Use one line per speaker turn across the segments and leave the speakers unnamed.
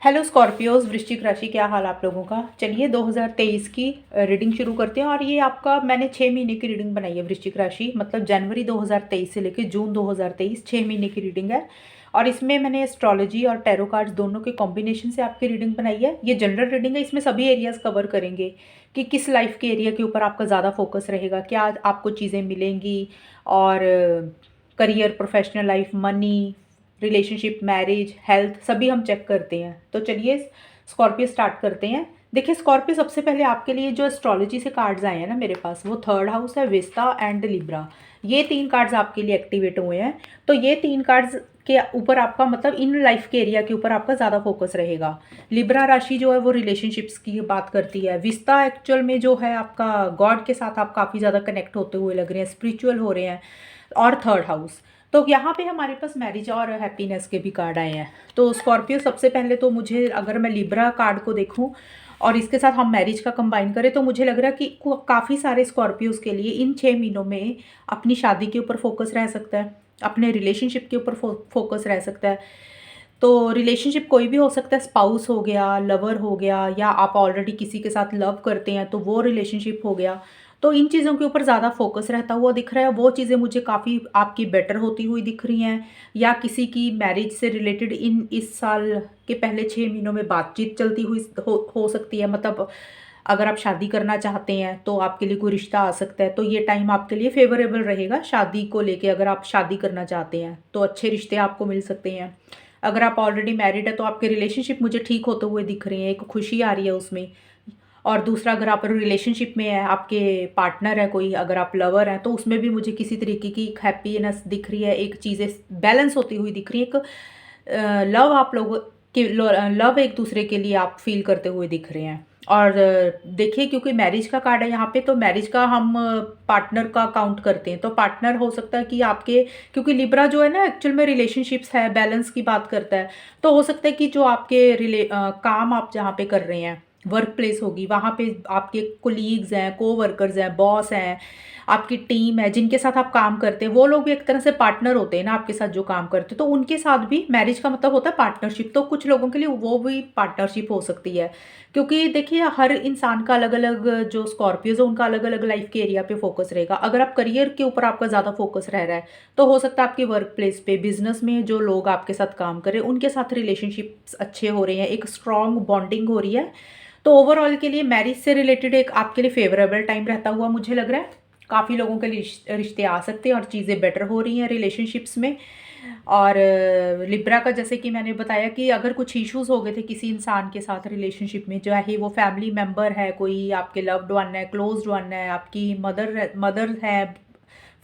Hello Scorpios, वृश्चिक राशि, क्या हाल आप लोगों का। चलिए 2023 की रीडिंग शुरू करते हैं। और ये आपका मैंने 6 महीने की रीडिंग बनाई है। वृश्चिक राशि मतलब जनवरी 2023 से लेकर जून 2023, 6 महीने की रीडिंग है। और इसमें मैंने एस्ट्रोलॉजी और टैरो कार्ड्स दोनों के कॉम्बिनेशन से आपकी रीडिंग बनाई है। ये जनरल रीडिंग है, इसमें सभी एरियाज़ कवर करेंगे कि किस लाइफ के एरिया के ऊपर आपका ज़्यादा फोकस रहेगा, क्या आपको चीज़ें मिलेंगी। और career, professional life, money, relationship, marriage, health सभी हम चेक करते हैं। तो चलिए स्कॉर्पियो स्टार्ट करते हैं। देखिए स्कॉर्पियो, सबसे पहले आपके लिए जो एस्ट्रोलॉजी से कार्ड्स आए हैं ना मेरे पास, वो थर्ड हाउस है, विस्ता एंड लिब्रा। ये 3 कार्ड्स आपके लिए एक्टिवेट हुए हैं। तो ये 3 कार्ड्स के ऊपर आपका मतलब इन लाइफ के एरिया के ऊपर आपका ज़्यादा फोकस रहेगा। लिब्रा राशि जो है वो रिलेशनशिप्स की बात करती है। विस्ता एक्चुअल में जो है आपका गॉड के साथ आप काफ़ी ज़्यादा कनेक्ट होते हुए लग रहे हैं, स्पिरिचुअल हो रहे हैं। और थर्ड हाउस, तो यहाँ पे हमारे पास मैरिज और हैप्पीनेस के भी कार्ड आए हैं। तो स्कॉर्पियो, सबसे पहले तो मुझे, अगर मैं लिब्रा कार्ड को देखूँ और इसके साथ हम मैरिज का कंबाइन करें, तो मुझे लग रहा है कि काफ़ी सारे स्कॉर्पियोज के लिए इन 6 महीनों में अपनी शादी के ऊपर फोकस रह सकता है, अपने रिलेशनशिप के ऊपर फोकस रह सकता है। तो रिलेशनशिप कोई भी हो सकता है, स्पाउस हो गया, लवर हो गया, या आप ऑलरेडी किसी के साथ लव करते हैं तो वो रिलेशनशिप हो गया। तो इन चीज़ों के ऊपर ज़्यादा फोकस रहता हुआ दिख रहा है। वो चीज़ें मुझे काफ़ी आपकी बेटर होती हुई दिख रही हैं। या किसी की मैरिज से रिलेटेड इस साल के पहले 6 महीनों में बातचीत चलती हुई हो सकती है। मतलब अगर आप शादी करना चाहते हैं तो आपके लिए कोई रिश्ता आ सकता है। तो ये टाइम आपके लिए फेवरेबल रहेगा शादी को लेके। अगर आप शादी करना चाहते हैं तो अच्छे रिश्ते आपको मिल सकते हैं। अगर आप ऑलरेडी मैरिड है तो आपके रिलेशनशिप मुझे ठीक होते हुए दिख रहे हैं, एक खुशी आ रही है उसमें। और दूसरा, अगर आप रिलेशनशिप में है, आपके पार्टनर है कोई, अगर आप लवर हैं, तो उसमें भी मुझे किसी तरीके की एक हैप्पीनेस दिख रही है, एक चीज़ें बैलेंस होती हुई दिख रही है। एक लव आप लोग के लव एक दूसरे के लिए आप फील करते हुए दिख रहे हैं। और देखिए, क्योंकि मैरिज का कार्ड है यहाँ पे, तो मैरिज का हम पार्टनर का काउंट करते हैं। तो पार्टनर हो सकता है कि आपके, क्योंकि लिब्रा जो है ना एक्चुअल में रिलेशनशिप्स है, बैलेंस की बात करता है। तो हो सकता है कि जो आपके काम आप जहाँ पे कर रहे हैं, वर्क प्लेस होगी, वहाँ पे आपके कोलीग्स हैं, कोवर्कर्स हैं, बॉस हैं, आपकी टीम है, जिनके साथ आप काम करते हैं, वो लोग भी एक तरह से पार्टनर होते हैं ना आपके साथ जो काम करते हैं। तो उनके साथ भी मैरिज का मतलब होता है पार्टनरशिप। तो कुछ लोगों के लिए वो भी पार्टनरशिप हो सकती है। क्योंकि देखिए, हर इंसान का अलग अलग, जो स्कॉर्पियोज है उनका अलग अलग लाइफ के एरिया पे फोकस रहेगा। अगर आप करियर के ऊपर आपका ज़्यादा फोकस रह रहा है, तो हो सकता है आपके वर्क प्लेस पे, बिजनेस में जो लोग आपके साथ काम कर रहे हैं उनके साथ रिलेशनशिप्स अच्छे हो रहे हैं, एक स्ट्रॉन्ग बॉन्डिंग हो रही है। तो ओवरऑल के लिए मैरिज से रिलेटेड एक आपके लिए फेवरेबल टाइम रहता हुआ मुझे लग रहा है। काफ़ी लोगों के लिए रिश्ते आ सकते हैं और चीज़ें बेटर हो रही हैं रिलेशनशिप्स में। और लिब्रा का, जैसे कि मैंने बताया कि अगर कुछ इश्यूज हो गए थे किसी इंसान के साथ रिलेशनशिप में, चाहे वो फैमिली मेम्बर है, कोई आपके लव्ड वन है, क्लोज्ड वन है, आपकी मदर है,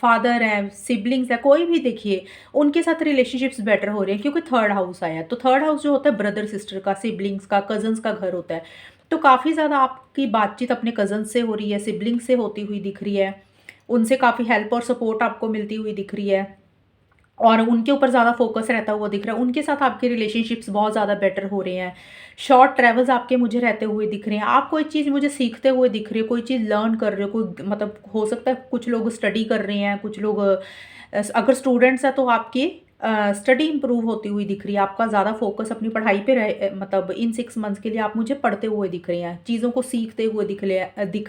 फादर हैं, सिबलिंग्स है, कोई भी, देखिए उनके साथ रिलेशनशिप्स बेटर हो रहे हैं। क्योंकि थर्ड हाउस आया है, तो थर्ड हाउस जो होता है ब्रदर सिस्टर का, सिबलिंग्स का, कजन्स का घर होता है। तो काफ़ी ज़्यादा आपकी बातचीत अपने कजन्स से हो रही है, सिबलिंग्स से होती हुई दिख रही है। उनसे काफ़ी हेल्प और सपोर्ट आपको मिलती हुई दिख रही है। और उनके ऊपर ज़्यादा फोकस रहता हुआ दिख रहा है। उनके साथ आपके रिलेशनशिप्स बहुत ज़्यादा बेटर हो रहे हैं। शॉर्ट ट्रैवल्स आपके मुझे रहते हुए दिख रहे हैं। आप कोई चीज़ मुझे सीखते हुए दिख रही है, कोई चीज़ लर्न कर रहे हो, कोई मतलब हो सकता है कुछ लोग स्टडी कर रहे हैं, कुछ लोग अगर स्टूडेंट्स हैं तो आपकी स्टडी इंप्रूव होती हुई दिख रही है। आपका ज़्यादा फोकस अपनी पढ़ाई पे रहे, मतलब इन 6 मंथ्स के लिए आप मुझे पढ़ते हुए दिख रहे हैं, चीज़ों को सीखते हुए दिख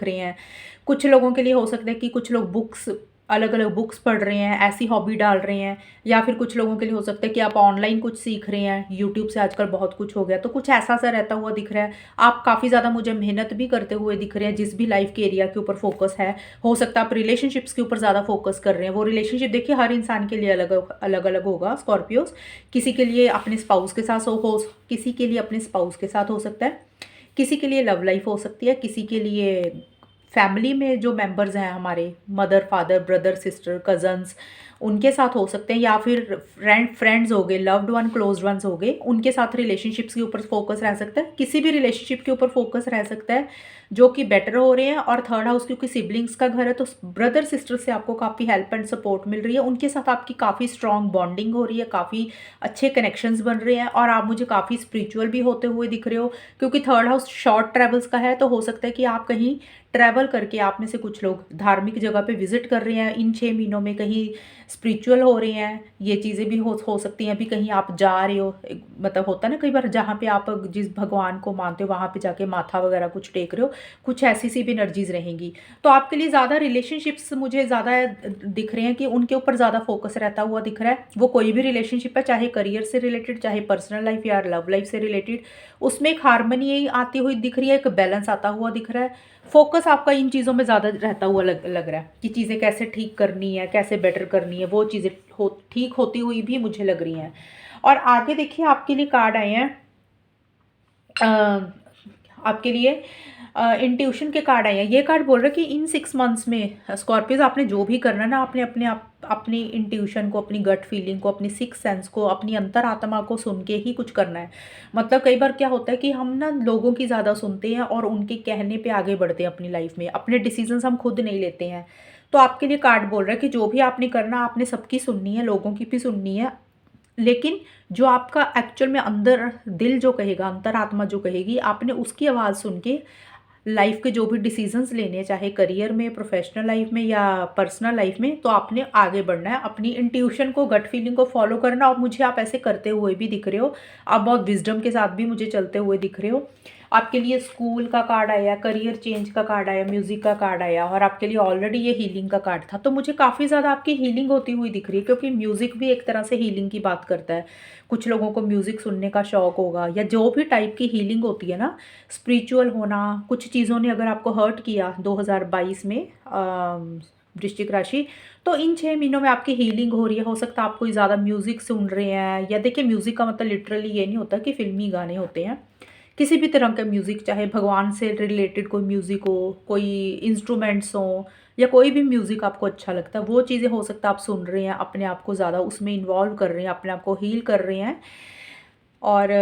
रहे हैं। कुछ लोगों के लिए हो सकता है कि कुछ लोग बुक्स, अलग अलग बुक्स पढ़ रहे हैं, ऐसी हॉबी डाल रहे हैं। या फिर कुछ लोगों के लिए हो सकता है कि आप ऑनलाइन कुछ सीख रहे हैं, यूट्यूब से आजकल बहुत कुछ हो गया, तो कुछ ऐसा सा रहता हुआ दिख रहा है। आप काफ़ी ज़्यादा मुझे मेहनत भी करते हुए दिख रहे हैं, जिस भी लाइफ के एरिया के ऊपर फोकस है। हो सकता है आप रिलेशनशिप्स के ऊपर ज़्यादा फोकस कर रहे हैं। वो रिलेशनशिप देखिए हर इंसान के लिए अलग अलग अलग होगा स्कॉर्पियोज। किसी के लिए अपने स्पाउस के साथ हो, किसी के लिए अपने स्पाउस के साथ हो सकता है, किसी के लिए लव लाइफ हो सकती है, किसी के लिए फैमिली में जो मेंबर्स हैं हमारे, mother, father, brother, sister, cousins, उनके साथ हो सकते हैं। या फिर फ्रेंड्स हो गए, लव्ड वन, क्लोज्ड वंस हो गए, उनके साथ रिलेशनशिप्स के ऊपर फोकस रह सकता है। किसी भी रिलेशनशिप के ऊपर फोकस रह सकता है जो कि बेटर हो रहे हैं। और थर्ड हाउस क्योंकि सिबलिंग्स का घर है, तो ब्रदर सिस्टर से आपको काफ़ी हेल्प एंड सपोर्ट मिल रही है। उनके साथ आपकी काफ़ी स्ट्रॉन्ग बॉन्डिंग हो रही है, काफ़ी अच्छे कनेक्शंस बन रहे हैं। और आप मुझे काफ़ी स्पिरिचुअल भी होते हुए दिख रहे हो, क्योंकि थर्ड हाउस शॉर्ट ट्रैवल्स का है। तो हो सकता है कि आप कहीं ट्रैवल करके, आप में से कुछ लोग धार्मिक जगह पे विजिट कर रहे हैं इन 6 महीनों में, कहीं स्पिरिचुअल हो रहे हैं, ये चीज़ें भी हो सकती हैं। अभी कहीं आप जा रहे हो, मतलब होता है ना कई बार, जहाँ पे आप जिस भगवान को मानते हो वहाँ पे जाके माथा वगैरह कुछ टेक रहे हो, कुछ ऐसी सी भी एनर्जीज रहेंगी। तो आपके लिए ज़्यादा रिलेशनशिप्स मुझे ज़्यादा दिख रहे हैं कि उनके ऊपर ज़्यादा फोकस रहता हुआ दिख रहा है। वो कोई भी रिलेशनशिप है, चाहे करियर से रिलेटेड, चाहे पर्सनल लाइफ या लव लाइफ से रिलेटेड, उसमें एक हारमोनी आती हुई दिख रही है, एक बैलेंस आता हुआ दिख रहा है। फोकस आपका इन चीज़ों में ज़्यादा रहता हुआ लग रहा है कि चीज़ें कैसे ठीक करनी है, कैसे बेटर करनी है, वो चीज़ें ठीक होती हुई भी मुझे लग रही हैं। और आगे देखिए आपके लिए कार्ड आए हैं, आपके लिए इंट्यूशन के कार्ड आए हैं। ये कार्ड बोल रहा है कि इन 6 मंथ्स में स्कॉर्पियोज, आपने जो भी करना है ना, आपने अपने आप अपनी इंट्यूशन को, अपनी गट फीलिंग को, अपनी सिक्स सेंस को, अपनी अंतरात्मा को सुन के ही कुछ करना है। मतलब कई बार क्या होता है कि हम ना लोगों की ज़्यादा सुनते हैं और उनके कहने पे आगे बढ़ते हैं अपनी लाइफ में, अपने डिसीजंस हम खुद नहीं लेते हैं। तो आपके लिए कार्ड बोल रहा है कि जो भी आपने करना, आपने सबकी सुननी है, लोगों की भी सुननी है, लेकिन जो आपका एक्चुअल में अंदर दिल जो कहेगा, अंतरात्मा जो कहेगी, आपने उसकी आवाज़ सुन के लाइफ के जो भी डिसीजंस लेने हैं, चाहे करियर में, प्रोफेशनल लाइफ में या पर्सनल लाइफ में, तो आपने आगे बढ़ना है, अपनी इंट्यूशन को, गट फीलिंग को फॉलो करना। और मुझे आप ऐसे करते हुए भी दिख रहे हो, आप बहुत विजडम के साथ भी मुझे चलते हुए दिख रहे हो। आपके लिए स्कूल का कार्ड आया, करियर चेंज का कार्ड आया, म्यूज़िक का कार्ड आया, और आपके लिए ऑलरेडी ये हीलिंग का कार्ड था। तो मुझे काफ़ी ज़्यादा आपकी हीलिंग होती हुई दिख रही है, क्योंकि म्यूज़िक भी एक तरह से हीलिंग की बात करता है। कुछ लोगों को म्यूज़िक सुनने का शौक़ होगा, या जो भी टाइप की हीलिंग होती है ना, स्पिरिचुअल होना, कुछ चीज़ों ने अगर आपको हर्ट किया 2022 में वृश्चिक राशि, तो इन 6 महीनों में आपकी हीलिंग हो रही है। हो सकता है आप कोई ज़्यादा म्यूज़िक सुन रहे हैं, या देखिए म्यूज़िक का मतलब लिटरली ये नहीं होता कि फ़िल्मी गाने होते हैं, किसी भी तरह का म्यूज़िक, चाहे भगवान से रिलेटेड कोई म्यूज़िक हो, कोई इंस्ट्रूमेंट्स हों, या कोई भी म्यूज़िक आपको अच्छा लगता है, वो चीज़ें हो सकता है आप सुन रहे हैं, अपने आप को ज़्यादा उसमें इन्वॉल्व कर रहे हैं, अपने आप को हील कर रहे हैं, और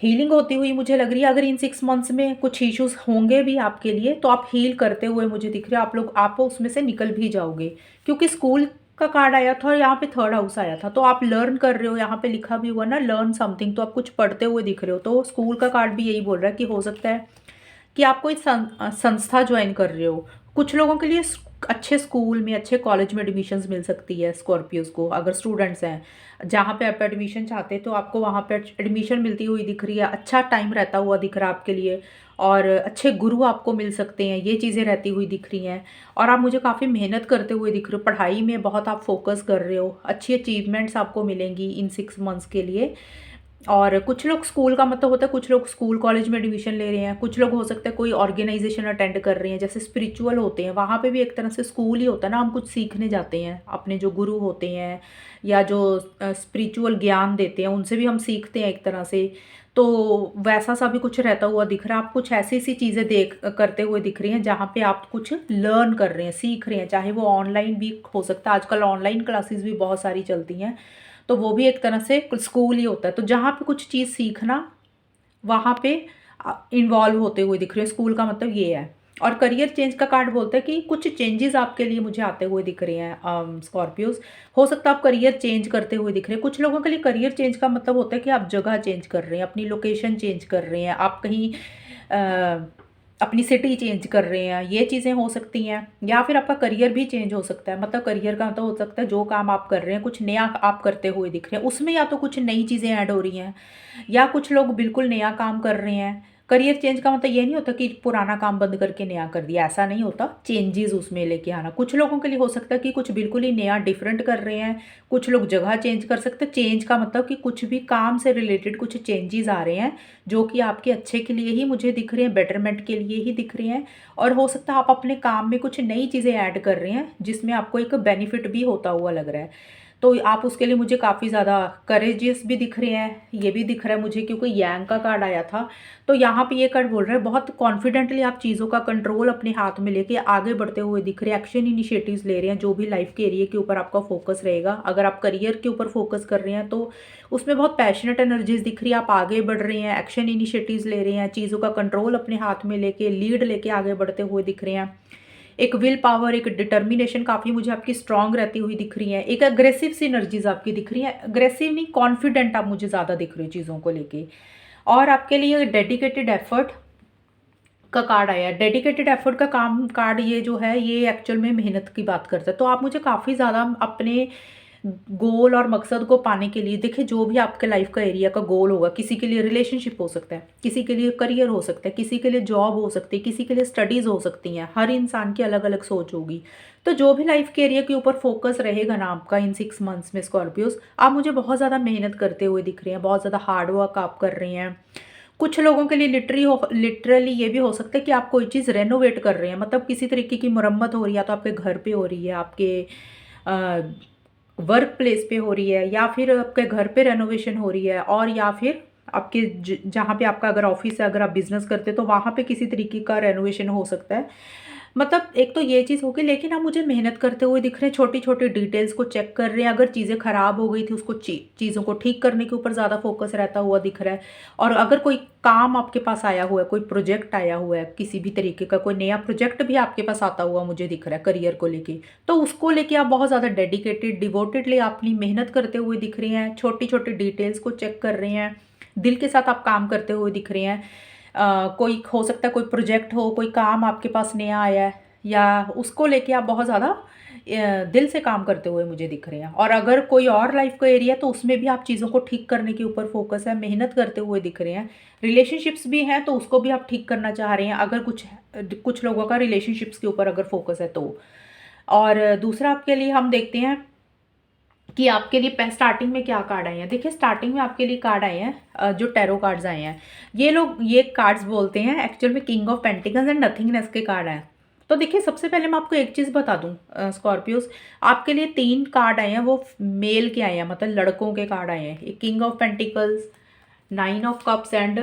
हीलिंग होती हुई मुझे लग रही है। अगर इन 6 मंथ्स में कुछ इश्यूज होंगे भी आपके लिए, तो आप हील करते हुए मुझे दिख रहे हो, आप उसमें से निकल भी जाओगे, क्योंकि स्कूल का कार्ड आया था और यहाँ पे थर्ड हाउस आया था, तो आप लर्न कर रहे हो, यहाँ पे लिखा भी हुआ ना लर्न समथिंग, तो आप कुछ पढ़ते हुए दिख रहे हो। तो स्कूल का कार्ड भी यही बोल रहा है कि हो सकता है कि आप कोई संस्था ज्वाइन कर रहे हो। कुछ लोगों के लिए अच्छे स्कूल में, अच्छे कॉलेज में एडमिशन्स मिल सकती है स्कॉर्पियोज को, अगर स्टूडेंट्स हैं जहाँ पे आप एडमिशन चाहते हैं, तो आपको वहाँ पे एडमिशन मिलती हुई दिख रही है, अच्छा टाइम रहता हुआ दिख रहा है आपके लिए, और अच्छे गुरु आपको मिल सकते हैं, ये चीज़ें रहती हुई दिख रही हैं। और आप मुझे काफ़ी मेहनत करते हुए दिख रहे हो, पढ़ाई में बहुत आप फोकस कर रहे हो, अच्छी अचीवमेंट्स आपको मिलेंगी इन 6 मंथ्स के लिए। और कुछ लोग स्कूल का मतलब होता है, कुछ लोग स्कूल कॉलेज में एडमिशन ले रहे हैं, कुछ लोग हो सकता है कोई ऑर्गेनाइजेशन अटेंड कर रहे हैं, जैसे स्पिरिचुअल होते हैं, वहाँ पे भी एक तरह से स्कूल ही होता है ना, हम कुछ सीखने जाते हैं, अपने जो गुरु होते हैं या जो स्पिरिचुअल ज्ञान देते हैं, उनसे भी हम सीखते हैं एक तरह से। तो वैसा सा भी कुछ रहता हुआ दिख रहा है, आप कुछ ऐसी सी चीज़ें देख करते हुए दिख रही हैं जहाँ पे आप कुछ लर्न कर रहे हैं, सीख रहे हैं, चाहे वो ऑनलाइन भी हो सकता है, आजकल ऑनलाइन क्लासेस भी बहुत सारी चलती हैं, तो वो भी एक तरह से स्कूल ही होता है। तो जहाँ पे कुछ चीज़ सीखना, वहाँ पे इन्वॉल्व होते हुए दिख रहे हो, स्कूल का मतलब ये है। और करियर चेंज का कार्ड बोलता है कि कुछ चेंजेस आपके लिए मुझे आते हुए दिख रहे हैं स्कॉर्पियोज। हो सकता है आप करियर चेंज करते हुए दिख रहे हैं। कुछ लोगों के लिए करियर चेंज का मतलब होता है कि आप जगह चेंज कर रहे हैं, अपनी लोकेशन चेंज कर रहे हैं, आप कहीं अपनी सिटी चेंज कर रहे हैं, ये चीज़ें हो सकती हैं। या फिर आपका करियर भी चेंज हो सकता है, मतलब करियर का मतलब हो सकता है जो काम आप कर रहे हैं कुछ नया आप करते हुए दिख रहे हैं, उसमें या तो कुछ नई चीज़ें ऐड हो रही हैं, या कुछ लोग बिल्कुल नया काम कर रहे हैं। करियर चेंज का मतलब ये नहीं होता कि पुराना काम बंद करके नया कर दिया, ऐसा नहीं होता, चेंजेस उसमें लेके आना। कुछ लोगों के लिए हो सकता है कि कुछ बिल्कुल ही नया डिफरेंट कर रहे हैं, कुछ लोग जगह चेंज कर सकते हैं। चेंज का मतलब कि कुछ भी काम से रिलेटेड कुछ चेंजेस आ रहे हैं जो कि आपके अच्छे के लिए ही मुझे दिख रहे हैं, बेटरमेंट के लिए ही दिख रहे हैं। और हो सकता है आप अपने काम में कुछ नई चीज़ें ऐड कर रहे हैं जिसमें आपको एक बेनिफिट भी होता हुआ लग रहा है। तो आप उसके लिए मुझे काफ़ी ज़्यादा करेजियस भी दिख रहे हैं, ये भी दिख रहा है मुझे, क्योंकि यांग का कार्ड आया था। तो यहाँ पे ये कार्ड बोल रहा है बहुत कॉन्फिडेंटली आप चीज़ों का कंट्रोल अपने हाथ में लेके आगे बढ़ते हुए दिख रहे हैं, एक्शन इनिशिएटिव्स ले रहे हैं, जो भी लाइफ के एरिया के ऊपर आपका फोकस रहेगा। अगर आप करियर के ऊपर फोकस कर रहे हैं तो उसमें बहुत पैशनेट एनर्जीज दिख रही है, आप आगे बढ़ रहे हैं, एक्शन इनिशिएटिव्स ले रहे हैं, चीज़ों का कंट्रोल अपने हाथ में लेके लीड लेके आगे बढ़ते हुए दिख रहे हैं। एक विल पावर, एक डिटर्मिनेशन काफ़ी मुझे आपकी स्ट्रांग रहती हुई दिख रही है। एक अग्रेसिव सी एनर्जीज आपकी दिख रही है, अग्रेसिव नहीं, कॉन्फिडेंट आप मुझे ज़्यादा दिख रही हो चीज़ों को लेके। और आपके लिए डेडिकेटेड एफर्ट का कार्ड आया है। डेडिकेटेड एफर्ट का काम कार्ड ये जो है ये एक्चुअल में मेहनत की बात करता है। तो आप मुझे काफ़ी ज़्यादा अपने गोल और मकसद को पाने के लिए, देखिए जो भी आपके लाइफ का एरिया का गोल होगा, किसी के लिए रिलेशनशिप हो सकता है, किसी के लिए करियर हो सकता है, किसी के लिए जॉब हो सकती है, किसी के लिए स्टडीज़ हो सकती हैं। हर इंसान की अलग अलग सोच होगी। तो जो भी लाइफ के एरिया के ऊपर फोकस रहेगा ना आपका इन 6 मंथ्स में स्कॉर्पियोज, आप मुझे बहुत ज़्यादा मेहनत करते हुए दिख रहे हैं, बहुत ज़्यादा हार्ड वर्क आप कर रहे हैं। कुछ लोगों के लिए लिटरली ये भी हो सकता है कि आप कोई चीज़ रेनोवेट कर रहे हैं, मतलब किसी तरीके की मरम्मत हो रही है, तो आपके घर पे हो रही है, आपके वर्क प्लेस पे हो रही है, या फिर आपके घर पे रेनोवेशन हो रही है, और या फिर आपके जहाँ पे आपका अगर ऑफिस है, अगर आप बिजनेस करते हैं तो वहाँ पे किसी तरीके का रेनोवेशन हो सकता है। मतलब एक तो ये चीज़ होगी, लेकिन आप मुझे मेहनत करते हुए दिख रहे हैं, छोटी छोटी डिटेल्स को चेक कर रहे हैं, अगर चीज़ें ख़राब हो गई थी उसको चीज़ों को ठीक करने के ऊपर ज़्यादा फोकस रहता हुआ दिख रहा है। और अगर कोई काम आपके पास आया हुआ है, कोई प्रोजेक्ट आया हुआ है, किसी भी तरीके का कोई नया प्रोजेक्ट भी आपके पास आता हुआ मुझे दिख रहा है करियर को लेके, तो उसको लेके आप बहुत ज़्यादा डेडिकेटेड डिवोटेडली अपनी मेहनत करते हुए दिख रहे हैं, छोटी छोटी डिटेल्स को चेक कर रहे हैं, दिल के साथ आप काम करते हुए दिख रहे हैं। कोई हो सकता है कोई प्रोजेक्ट हो, कोई काम आपके पास नया आया है, या उसको लेके आप बहुत ज़्यादा दिल से काम करते हुए मुझे दिख रहे हैं। और अगर कोई और लाइफ का एरिया तो उसमें भी आप चीज़ों को ठीक करने के ऊपर फोकस है, मेहनत करते हुए दिख रहे हैं। रिलेशनशिप्स भी हैं तो उसको भी आप ठीक करना चाह रहे हैं, अगर कुछ कुछ लोगों का रिलेशनशिप्स के ऊपर अगर फोकस है तो। और दूसरा आपके लिए हम देखते हैं कि आपके लिए स्टार्टिंग में क्या कार्ड आए हैं। देखिए स्टार्टिंग में आपके लिए कार्ड आए हैं, जो टैरो कार्ड्स आए हैं, ये लोग ये कार्ड्स बोलते हैं एक्चुअल में king of pentacles and nothingness के कार्ड हैं। तो देखिए सबसे पहले मैं आपको एक चीज़ बता दूं स्कॉर्पियोस, आपके लिए 3 कार्ड आए हैं, वो मेल के आए हैं, मतलब लड़कों के कार्ड आए हैं। एक king of pentacles, 9 of cups and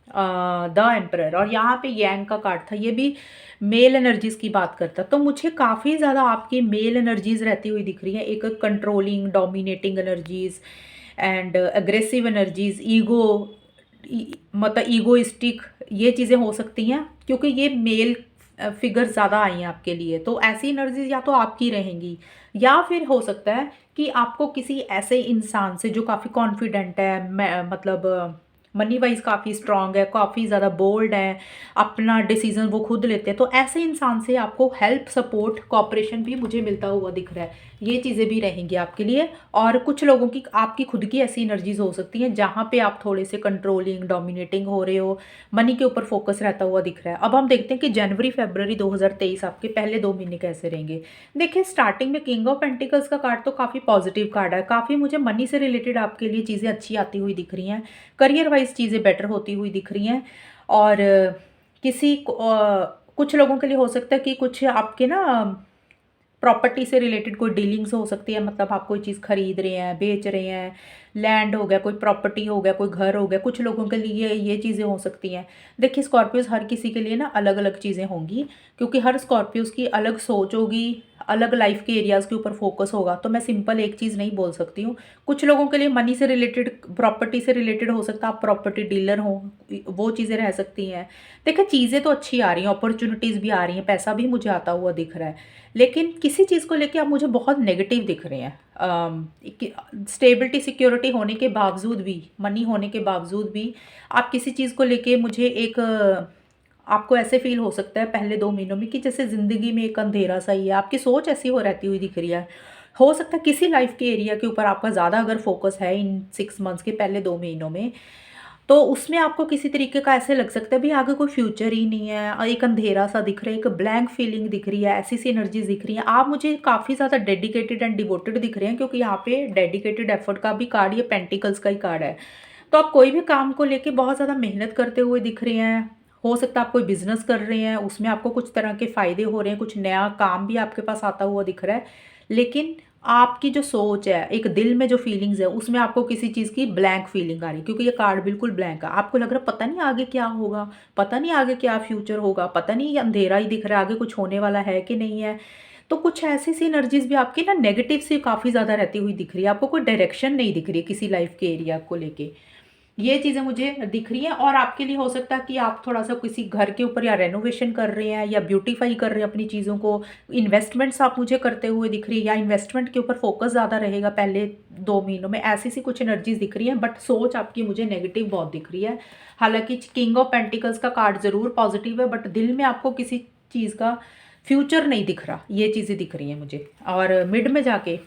the emperor, और यहाँ पे यंग का कार्ड था, ये भी मेल एनर्जीज की बात करता। तो मुझे काफ़ी ज़्यादा आपकी मेल एनर्जीज रहती हुई दिख रही है, एक controlling dominating energies and aggressive energies, ego, मतलब ईगोइस्टिक, ये चीज़ें हो सकती हैं क्योंकि ये मेल फिगर ज़्यादा आई हैं आपके लिए। तो ऐसी एनर्जीज या तो आपकी रहेंगी, या फिर हो सकता है कि आपको किसी ऐसे इंसान से जो काफ़ी कॉन्फिडेंट है, मतलब मनी वाइज काफ़ी स्ट्रांग है, काफ़ी ज़्यादा बोल्ड है, अपना डिसीजन वो खुद लेते हैं, तो ऐसे इंसान से आपको हेल्प सपोर्ट कॉपरेशन भी मुझे मिलता हुआ दिख रहा है। ये चीज़ें भी रहेंगी आपके लिए। और कुछ लोगों की आपकी खुद की ऐसी एनर्जीज हो सकती हैं जहाँ पे आप थोड़े से कंट्रोलिंग डोमिनेटिंग हो रहे हो, मनी के ऊपर फोकस रहता हुआ दिख रहा है। अब हम देखते हैं कि जनवरी फरवरी 2023 आपके पहले 2 महीने कैसे रहेंगे। देखिए स्टार्टिंग में किंग ऑफ पेंटिकल्स का कार्ड तो काफ़ी पॉजिटिव कार्ड है, काफ़ी मुझे मनी से रिलेटेड आपके लिए चीज़ें अच्छी आती हुई दिख रही हैं, करियर वाइज चीज़ें बेटर होती हुई दिख रही हैं। और कुछ लोगों के लिए हो सकता है कि कुछ आपके ना प्रॉपर्टी से रिलेटेड कोई डीलिंग्स हो सकती है, मतलब आप कोई चीज़ खरीद रहे हैं, बेच रहे हैं, लैंड हो गया, कोई प्रॉपर्टी हो गया, कोई घर हो गया, कुछ लोगों के लिए ये चीज़ें हो सकती हैं। देखिए स्कॉर्पियोज हर किसी के लिए ना अलग अलग चीज़ें होंगी, क्योंकि हर स्कॉर्पियोज की अलग सोच होगी, अलग लाइफ के एरियाज़ के ऊपर फोकस होगा, तो मैं सिंपल एक चीज़ नहीं बोल सकती हूँ। कुछ लोगों के लिए मनी से रिलेटेड, प्रॉपर्टी से रिलेटेड हो सकता है, आप प्रॉपर्टी डीलर हो, वो चीज़ें रह सकती हैं। देखिए चीज़ें तो अच्छी आ रही हैं, अपॉर्चुनिटीज़ भी आ रही हैं, पैसा भी मुझे आता हुआ दिख रहा है, लेकिन किसी चीज़ को लेके आप मुझे बहुत नेगेटिव दिख रहे हैं। स्टेबिलिटी सिक्योरिटी होने के बावजूद भी, मनी होने के बावजूद भी आप किसी चीज़ को लेके मुझे एक आपको ऐसे फील हो सकता है पहले 2 महीनों में कि जैसे ज़िंदगी में एक अंधेरा सा ही है, आपकी सोच ऐसी हो रहती हुई दिख रही है। हो सकता है किसी लाइफ के एरिया के ऊपर आपका ज़्यादा अगर फोकस है इन 6 मंथ्स के पहले 2 महीनों में, तो उसमें आपको किसी तरीके का ऐसे लग सकता है भी आगे कोई फ्यूचर ही नहीं है, और एक अंधेरा सा दिख रहा है, एक ब्लैंक फीलिंग दिख रही है, ऐसी सी एनर्जीज दिख रही हैं। आप मुझे काफ़ी ज़्यादा डेडिकेटेड एंड डिवोटेड दिख रहे हैं, क्योंकि यहाँ पे डेडिकेटेड एफर्ट का भी कार्ड, ये पेंटिकल्स का ही कार्ड है। तो आप कोई भी काम को लेके बहुत ज़्यादा मेहनत करते हुए दिख रहे हैं। हो सकता है आप कोई बिजनेस कर रहे हैं, उसमें आपको कुछ तरह के फ़ायदे हो रहे हैं, कुछ नया काम भी आपके पास आता हुआ दिख रहा है, लेकिन आपकी जो सोच है, एक दिल में जो फीलिंग्स है, उसमें आपको किसी चीज़ की ब्लैंक फीलिंग आ रही है, क्योंकि ये कार्ड बिल्कुल ब्लैंक है। आपको लग रहा है पता नहीं आगे क्या होगा, पता नहीं आगे क्या फ्यूचर होगा, पता नहीं ये अंधेरा ही दिख रहा है, आगे कुछ होने वाला है कि नहीं है। तो कुछ ऐसी सी एनर्जीज भी आपकी ना नेगेटिव सी काफ़ी ज़्यादा रहती हुई दिख रही है, आपको कोई डायरेक्शन नहीं दिख रही है किसी लाइफ के एरिया को लेके। ये चीज़ें मुझे दिख रही हैं। और आपके लिए हो सकता है कि आप थोड़ा-सा किसी घर के ऊपर या रेनोवेशन कर रहे हैं या ब्यूटीफाई कर रहे हैं अपनी चीज़ों को। इन्वेस्टमेंट्स आप मुझे करते हुए दिख रही है, या इन्वेस्टमेंट के ऊपर फोकस ज़्यादा रहेगा पहले 2 महीनों में, ऐसी सी कुछ एनर्जीज़ दिख रही हैं। बट सोच आपकी मुझे नेगेटिव बहुत दिख रही है। हालाँकि किंग ऑफ पेंटिकल्स का कार्ड ज़रूर पॉजिटिव है, बट दिल में आपको किसी चीज़ का फ्यूचर नहीं दिख रहा, ये चीज़ें दिख रही हैं मुझे। और मिड में जाके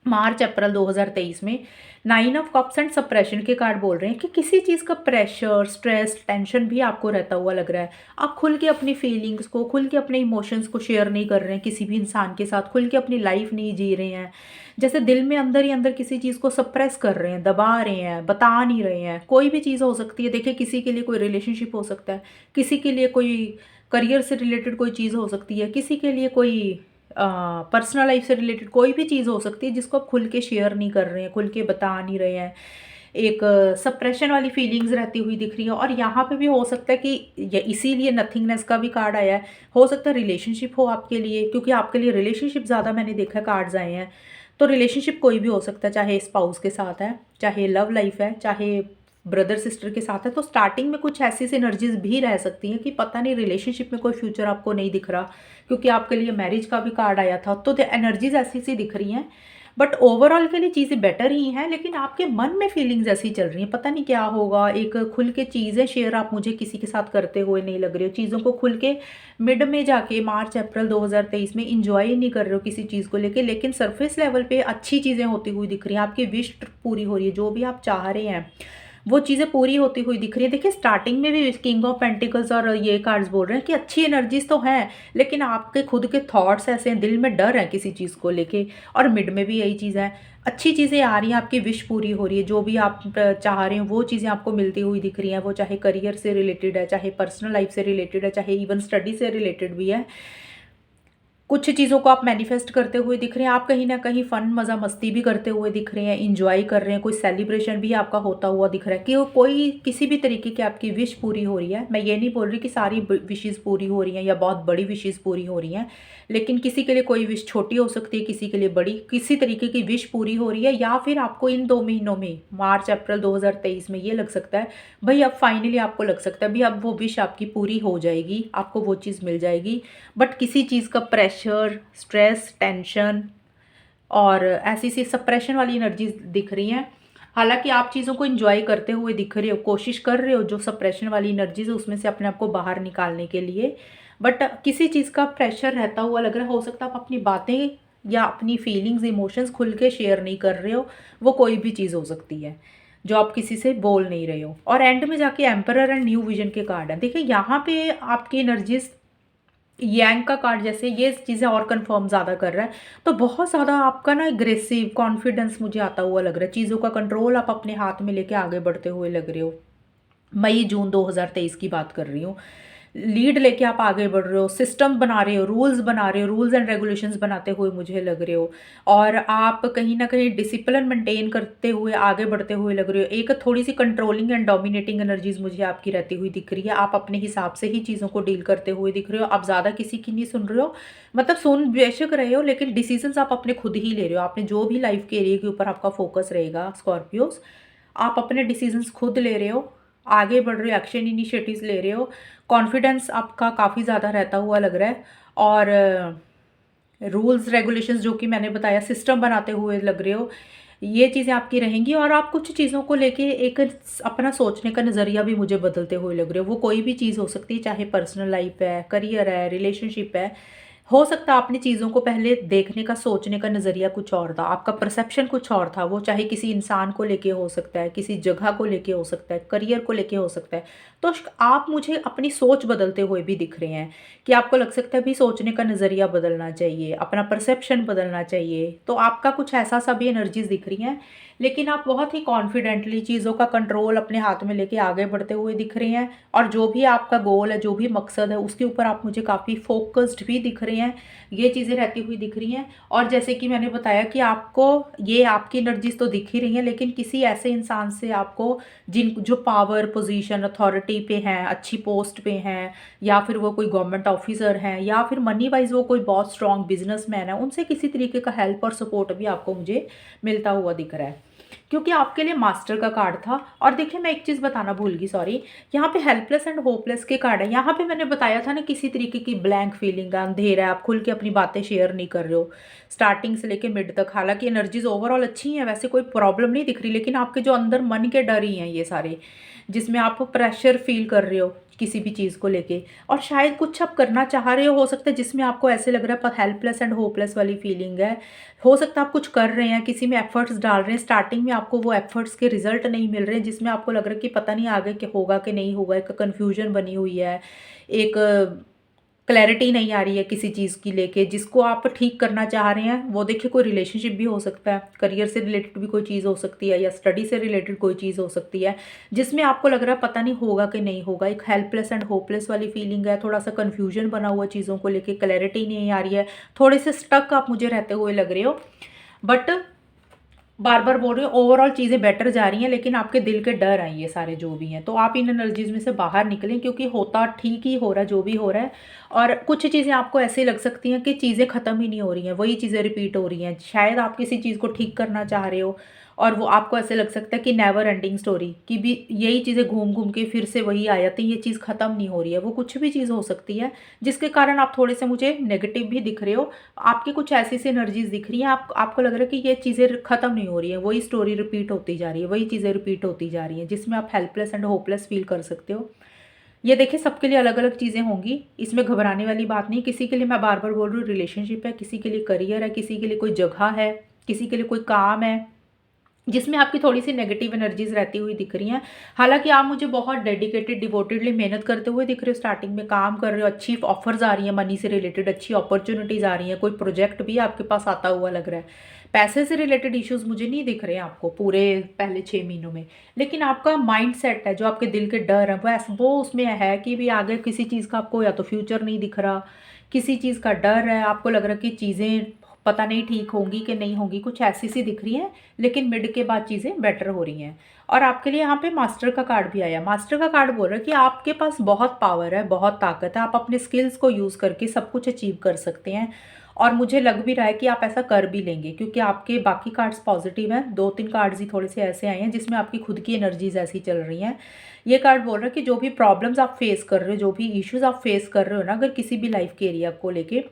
मार्च अप्रैल 2023 में 9 ऑफ कप्स एंड सप्रेशन के कार्ड बोल रहे हैं कि किसी चीज़ का प्रेशर, स्ट्रेस, टेंशन भी आपको रहता हुआ लग रहा है। आप खुल के अपनी फीलिंग्स को, खुल के अपने इमोशंस को शेयर नहीं कर रहे हैं किसी भी इंसान के साथ, खुल के अपनी लाइफ नहीं जी रहे हैं। जैसे दिल में अंदर ही अंदर किसी चीज़ को सप्रेस कर रहे हैं, दबा रहे हैं, बता नहीं रहे हैं। कोई भी चीज़ हो सकती है। देखिए, किसी के लिए कोई रिलेशनशिप हो सकता है, किसी के लिए कोई करियर से रिलेटेड कोई चीज़ हो सकती है, किसी के लिए कोई पर्सनल लाइफ से रिलेटेड कोई भी चीज़ हो सकती है जिसको आप खुल के शेयर नहीं कर रहे हैं, खुल के बता नहीं रहे हैं। एक सप्रेशन वाली फीलिंग्स रहती हुई दिख रही है। और यहाँ पे भी हो सकता है कि ये इसीलिए नथिंगनेस का भी कार्ड आया है। हो सकता है रिलेशनशिप हो आपके लिए, क्योंकि आपके लिए रिलेशनशिप ज़्यादा मैंने देखा है कार्ड्स आए हैं। तो रिलेशनशिप कोई भी हो सकता है, चाहे स्पाउस के साथ है, चाहे लव लाइफ है, चाहे ब्रदर सिस्टर के साथ है। तो स्टार्टिंग में कुछ ऐसी एनर्जीज भी रह सकती हैं कि पता नहीं रिलेशनशिप में कोई फ्यूचर आपको नहीं दिख रहा, क्योंकि आपके लिए मैरिज का भी कार्ड आया था। तो एनर्जीज ऐसी सी दिख रही हैं। बट ओवरऑल के लिए चीज़ें बेटर ही हैं, लेकिन आपके मन में फीलिंग्स ऐसी चल रही हैं, पता नहीं क्या होगा। एक खुल के चीज़ें शेयर आप मुझे किसी के साथ करते हुए नहीं लग रहे हो, चीज़ों को खुल के मिड में जाके मार्च अप्रैल 2023 में इंजॉय नहीं कर रहे हो किसी चीज़ को लेके। लेकिन सरफेस लेवल पे अच्छी चीज़ें होती हुई दिख रही हैं, आपकी विश पूरी हो रही है, जो भी आप चाह रहे हैं वो चीज़ें पूरी होती हुई दिख रही है। देखिए, स्टार्टिंग में भी किंग ऑफ पेंटिकल्स और ये कार्ड्स बोल रहे हैं कि अच्छी एनर्जीज तो हैं, लेकिन आपके खुद के थॉट्स ऐसे हैं, दिल में डर है किसी चीज़ को लेके। और मिड में भी यही चीज़ है, अच्छी चीज़ें आ रही हैं, आपकी विश पूरी हो रही है, जो भी आप चाह रहे हो वो चीज़ें आपको मिलती हुई दिख रही हैं। वो चाहे करियर से रिलेटेड है, चाहे पर्सनल लाइफ से रिलेटेड है, चाहे इवन स्टडी से रिलेटेड भी है। कुछ चीज़ों को आप मैनिफेस्ट करते हुए दिख रहे हैं। आप कहीं न कहीं फ़न, मज़ा, मस्ती भी करते हुए दिख रहे हैं, एन्जॉय कर रहे हैं, कोई सेलिब्रेशन भी आपका होता हुआ दिख रहा है कि वो कोई किसी भी तरीके की आपकी विश पूरी हो रही है। मैं ये नहीं बोल रही कि सारी विशेज़ पूरी हो रही हैं या बहुत बड़ी विशेज़ पूरी हो रही हैं, लेकिन किसी के लिए कोई विश छोटी हो सकती है, किसी के लिए बड़ी। किसी तरीके की विश पूरी हो रही है, या फिर आपको इन 2 महीनों में मार्च, अप्रैल 2023 में ये लग सकता है, भई अब फाइनली आपको लग सकता है भई अब वो विश आपकी पूरी हो जाएगी, आपको वो चीज़ मिल जाएगी। बट किसी चीज़ का प्रेशर, स्ट्रेस, टेंशन और ऐसी सी सप्रेशन वाली एनर्जीज दिख रही हैं। हालाँकि आप चीज़ों को एन्जॉय करते हुए दिख रहे हो, कोशिश कर रहे हो जो सप्रेशन वाली एनर्जीज है उसमें से अपने आप को बाहर निकालने के लिए। बट किसी चीज़ का प्रेशर रहता हुआ लग रहा है। हो सकता है आप अपनी बातें या अपनी फीलिंग्स, इमोशंस खुल के शेयर नहीं कर रहे हो। वो कोई भी चीज़ हो सकती है जो आप किसी से बोल नहीं रहे हो। और एंड में जाके एम्परर एंड न्यू विजन के कार्ड हैं। देखिए, यहाँ पे आपकी एनर्जीज यांग का कार्ड जैसे ये चीज़ें और कंफर्म ज़्यादा कर रहा है। तो बहुत ज़्यादा आपका ना एग्रेसिव कॉन्फिडेंस मुझे आता हुआ लग रहा है। चीज़ों का कंट्रोल आप अपने हाथ में लेके आगे बढ़ते हुए लग रहे हो। मई जून 2023 की बात कर रही हूँ। लीड लेके आप आगे बढ़ रहे हो, सिस्टम बना रहे हो, रूल्स बना रहे हो, रूल्स एंड रेगुलेशंस बनाते हुए मुझे लग रहे हो। और आप कहीं न कहीं डिसिप्लिन मेंटेन करते हुए आगे बढ़ते हुए लग रहे हो। एक थोड़ी-सी कंट्रोलिंग एंड डोमिनेटिंग एनर्जीज़ मुझे आपकी रहती हुई दिख रही है। आप अपने हिसाब से ही चीज़ों को डील करते हुए दिख रहे हो। आप ज़्यादा किसी की नहीं सुन रहे हो, मतलब सुन बेशक रहे हो, लेकिन डिसीजंस आप अपने खुद ही ले रहे हो। आपने जो भी लाइफ के एरिया के ऊपर आपका फोकस रहेगा स्कॉर्पियोज़, आप अपने डिसीजंस खुद ले रहे हो, आगे बढ़ रहे हो, एक्शन इनिशिएटिव्स ले रहे हो। कॉन्फिडेंस आपका काफ़ी ज़्यादा रहता हुआ लग रहा है। और रूल्स रेगुलेशंस जो कि मैंने बताया, सिस्टम बनाते हुए लग रहे हो। ये चीज़ें आपकी रहेंगी। और आप कुछ चीज़ों को लेके एक अपना सोचने का नज़रिया भी मुझे बदलते हुए लग रहे हो। वो कोई भी चीज़ हो सकती है, चाहे पर्सनल लाइफ है, करियर है, रिलेशनशिप है। हो सकता है आपने चीज़ों को पहले देखने का, सोचने का नज़रिया कुछ और था, आपका परसेप्शन कुछ और था। वो चाहे किसी इंसान को लेके हो सकता है, किसी जगह को लेके हो सकता है, करियर को लेके हो सकता है। तो आप मुझे अपनी सोच बदलते हुए भी दिख रहे हैं कि आपको लग सकता है भी सोचने का नज़रिया बदलना चाहिए, अपना परसेप्शन बदलना चाहिए। तो आपका कुछ ऐसा सा भी एनर्जीज़ दिख रही हैं, लेकिन आप बहुत ही कॉन्फिडेंटली चीज़ों का कंट्रोल अपने हाथ में लेके आगे बढ़ते हुए दिख रहे हैं। और जो भी आपका गोल है, जो भी मकसद है, उसके ऊपर आप मुझे काफ़ी फोकस्ड भी दिख रहे हैं। ये चीज़ें रहती हुई दिख रही हैं। और जैसे कि मैंने बताया कि आपको ये आपकी एनर्जीज तो दिख ही रही हैं, लेकिन किसी ऐसे इंसान से आपको जिन जो पावर, पोजीशन, अथॉरिटी पे हैं, अच्छी पोस्ट पे हैं, या फिर वो कोई गवर्नमेंट ऑफिसर हैं, या फिर मनी वाइज वो कोई बहुत स्ट्रॉन्ग बिजनेसमैन है, उनसे किसी तरीके का हेल्प और सपोर्ट भी आपको मुझे मिलता हुआ दिख रहा है। क्योंकि आपके लिए मास्टर का कार्ड था। और देखिए मैं एक चीज़ बताना भूल गई, सॉरी, यहाँ पे हेल्पलेस एंड होपलेस के कार्ड है। यहाँ पे मैंने बताया था ना, किसी तरीके की ब्लैंक फीलिंग है, अंधेरा है, आप खुल के अपनी बातें शेयर नहीं कर रहे हो स्टार्टिंग से लेके मिड तक। हालांकि एनर्जीज ओवरऑल अच्छी हैं, वैसे कोई प्रॉब्लम नहीं दिख रही, लेकिन आपके जो अंदर मन के डर ही हैं ये सारे, जिसमें आप प्रेशर फील कर रहे हो किसी भी चीज़ को लेके, और शायद कुछ आप करना चाह रहे हो सकता है जिसमें आपको ऐसे लग रहा है पर हेल्पलेस एंड होपलेस वाली फीलिंग है। हो सकता है आप कुछ कर रहे हैं, किसी में एफर्ट्स डाल रहे हैं, स्टार्टिंग में आपको वो एफर्ट्स के रिजल्ट नहीं मिल रहे हैं, जिसमें आपको लग रहा है कि पता नहीं आगे कि होगा कि नहीं होगा, एक कन्फ्यूजन बनी हुई है, एक क्लैरिटी नहीं आ रही है किसी चीज़ की लेके, जिसको आप ठीक करना चाह रहे हैं। वो देखिए कोई रिलेशनशिप भी हो सकता है, करियर से रिलेटेड भी कोई चीज़ हो सकती है, या स्टडी से रिलेटेड कोई चीज़ हो सकती है, जिसमें आपको लग रहा है पता नहीं होगा कि नहीं होगा। एक हेल्पलेस एंड होपलेस वाली फीलिंग है, थोड़ा सा कन्फ्यूजन बना हुआ चीज़ों को लेके, क्लैरिटी नहीं आ रही है, थोड़े से स्टक आप मुझे रहते हुए लग रहे हो। बट बार बार बोल रही हूँ, ओवरऑल चीज़ें बेटर जा रही हैं, लेकिन आपके दिल के डर हैं ये सारे जो भी हैं, तो आप इन एनर्जीज में से बाहर निकलें, क्योंकि होता ठीक ही हो रहा है जो भी हो रहा है। और कुछ चीज़ें आपको ऐसे लग सकती हैं कि चीज़ें ख़त्म ही नहीं हो रही हैं, वही चीज़ें रिपीट हो रही हैं। शायद आप किसी चीज़ को ठीक करना चाह रहे हो, और वो आपको ऐसे लग सकता है कि नेवर एंडिंग स्टोरी, कि भी यही चीज़ें घूम घूम के फिर से वही आ जाती हैं, ये चीज़ ख़त्म नहीं हो रही है। वो कुछ भी चीज़ हो सकती है जिसके कारण आप थोड़े से मुझे नेगेटिव भी दिख रहे हो। आपकी कुछ ऐसी सी एनर्जीज दिख रही हैं, आपको लग रहा है कि ये चीज़ें ख़त्म नहीं हो रही है, वही स्टोरी रिपीट होती जा रही है, वही चीज़ें रिपीट होती जा रही हैं, जिसमें आप हेल्पलेस एंड होपलेस फील कर सकते हो। ये देखिए सबके लिए अलग अलग चीज़ें होंगी, इसमें घबराने वाली बात नहीं। किसी के लिए मैं बार बार बोल रही हूँ रिलेशनशिप है, किसी के लिए करियर है, किसी के लिए कोई जगह है, किसी के लिए कोई काम है, जिसमें आपकी थोड़ी सी नेगेटिव एनर्जीज रहती हुई दिख रही हैं। हालांकि आप मुझे बहुत डेडिकेटेड डिवोटेडली मेहनत करते हुए दिख रहे हो, स्टार्टिंग में काम कर रहे हो, अच्छी ऑफर्स आ रही हैं, मनी से रिलेटेड अच्छी अपॉर्चुनिटीज़ आ रही हैं, कोई प्रोजेक्ट भी आपके पास आता हुआ लग रहा है। पैसे से रिलेटेड इश्यूज मुझे नहीं दिख रहे हैं आपको पूरे पहले 6 महीनों में, लेकिन आपका माइंड सेट है, जो आपके दिल के डर हैं, वो उसमें है कि भी आगे किसी चीज़ का आपको या तो फ्यूचर नहीं दिख रहा, किसी चीज़ का डर है, आपको लग रहा है कि चीज़ें पता नहीं ठीक होंगी कि नहीं होंगी, कुछ ऐसी सी दिख रही हैं, लेकिन मिड के बाद चीज़ें बेटर हो रही हैं। और आपके लिए यहाँ पे मास्टर का कार्ड भी आया। मास्टर का कार्ड बोल रहा है कि आपके पास बहुत पावर है, बहुत ताकत है, आप अपने स्किल्स को यूज़ करके सब कुछ अचीव कर सकते हैं। और मुझे लग भी रहा है कि आप ऐसा कर भी लेंगे, क्योंकि आपके बाकी कार्ड्स पॉजिटिव हैं, 2-3 कार्ड्स ही थोड़े से ऐसे आए हैं जिसमें आपकी खुद की एनर्जीज ऐसी चल रही हैं। ये कार्ड बोल रहा है कि जो भी प्रॉब्लम्स आप फेस कर रहे हो, जो भी इश्यूज आप फेस कर रहे हो ना, अगर किसी भी लाइफ के एरिया को लेके,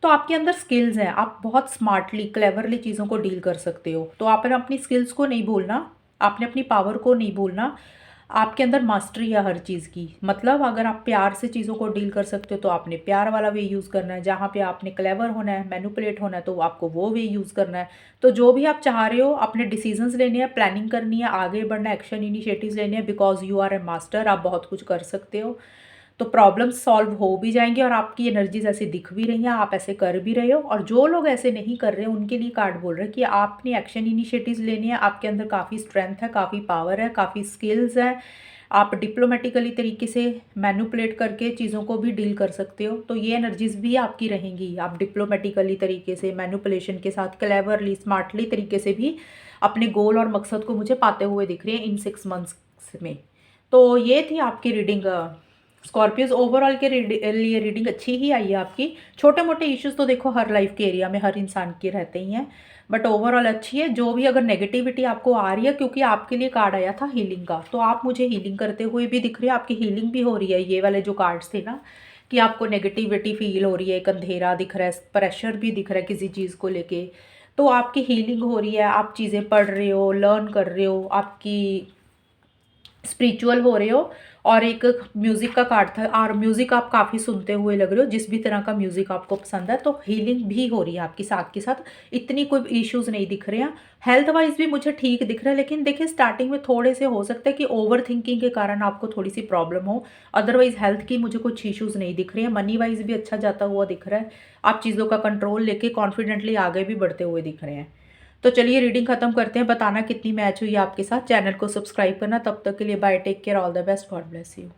तो आपके अंदर स्किल्स हैं, आप बहुत स्मार्टली क्लेवरली चीज़ों को डील कर सकते हो। तो आपने अपनी स्किल्स को नहीं भूलना, आपने अपनी पावर को नहीं भूलना। आपके अंदर मास्टरी है हर चीज़ की, मतलब अगर आप प्यार से चीज़ों को डील कर सकते हो तो आपने प्यार वाला वे यूज़ करना है, जहाँ पे आपने क्लेवर होना है, मैनिपुलेट होना है, तो आपको वो वे यूज़ करना है। तो जो भी आप चाह रहे हो, अपने डिसीजंस लेने हैं, प्लानिंग करनी है, आगे बढ़ना है, एक्शन इनिशिएटिव्स लेने हैं, because you are a master, आप बहुत कुछ कर सकते हो। तो प्रॉब्लम्स सॉल्व हो भी जाएंगे, और आपकी एनर्जीज ऐसे दिख भी रही हैं, आप ऐसे कर भी रहे हो। और जो लोग ऐसे नहीं कर रहे उनके लिए कार्ड बोल रहे हैं कि आपने एक्शन इनिशिएटिव्स लेने हैं, आपके अंदर काफ़ी स्ट्रेंथ है, काफ़ी पावर है, काफ़ी स्किल्स हैं, आप डिप्लोमेटिकली तरीके से मैनिपुलेट करके चीज़ों को भी डील कर सकते हो। तो ये एनर्जीज भी आपकी रहेंगी, आप डिप्लोमेटिकली तरीके से, मैनिपुलेशन के साथ, क्लेवरली, स्मार्टली तरीके से भी अपने गोल और मकसद को मुझे पाते हुए दिख रहे हैं इन 6 मंथ्स में। तो ये थी आपकी रीडिंग स्कॉर्पियोज। ओवरऑल के लिए रीडिंग अच्छी ही आई है आपकी। छोटे मोटे इश्यूज तो देखो हर लाइफ के एरिया में हर इंसान के रहते ही हैं, बट ओवरऑल अच्छी है। जो भी अगर नेगेटिविटी आपको आ रही है, क्योंकि आपके लिए कार्ड आया था हीलिंग का, तो आप मुझे हीलिंग करते हुए भी दिख रहे हैं, आपकी हीलिंग भी हो रही है। ये वाले जो कार्ड्स थे ना, कि आपको नेगेटिविटी फील हो रही है, एक अंधेरा दिख रहा है, प्रेशर भी दिख रहा है किसी चीज़ को लेके, तो आपकी हीलिंग हो रही है, आप चीज़ें पढ़ रहे हो, लर्न कर रहे हो, आपकी स्पिरिचुअल हो रहे हो। और एक म्यूज़िक का कार्ड था, और म्यूज़िक आप काफ़ी सुनते हुए लग रहे हो, जिस भी तरह का म्यूज़िक आपको पसंद है। तो हीलिंग भी हो रही है आपकी साथ के साथ, इतनी कोई इश्यूज़ नहीं दिख रहे हैं। हेल्थ वाइज भी मुझे ठीक दिख रहा है, लेकिन देखिए स्टार्टिंग में थोड़े से हो सकता है कि ओवर थिंकिंग के कारण आपको थोड़ी सी प्रॉब्लम हो। अदरवाइज हेल्थ की मुझे कुछ इश्यूज़ नहीं दिख रहे हैं। मनी वाइज भी अच्छा जाता हुआ दिख रहा है, आप चीज़ों का कंट्रोल लेके कॉन्फिडेंटली आगे भी बढ़ते हुए दिख रहे हैं। तो चलिए रीडिंग खत्म करते हैं। बताना कितनी मैच हुई आपके साथ, चैनल को सब्सक्राइब करना। तब तक के लिए bye, take care, all the best, God bless you.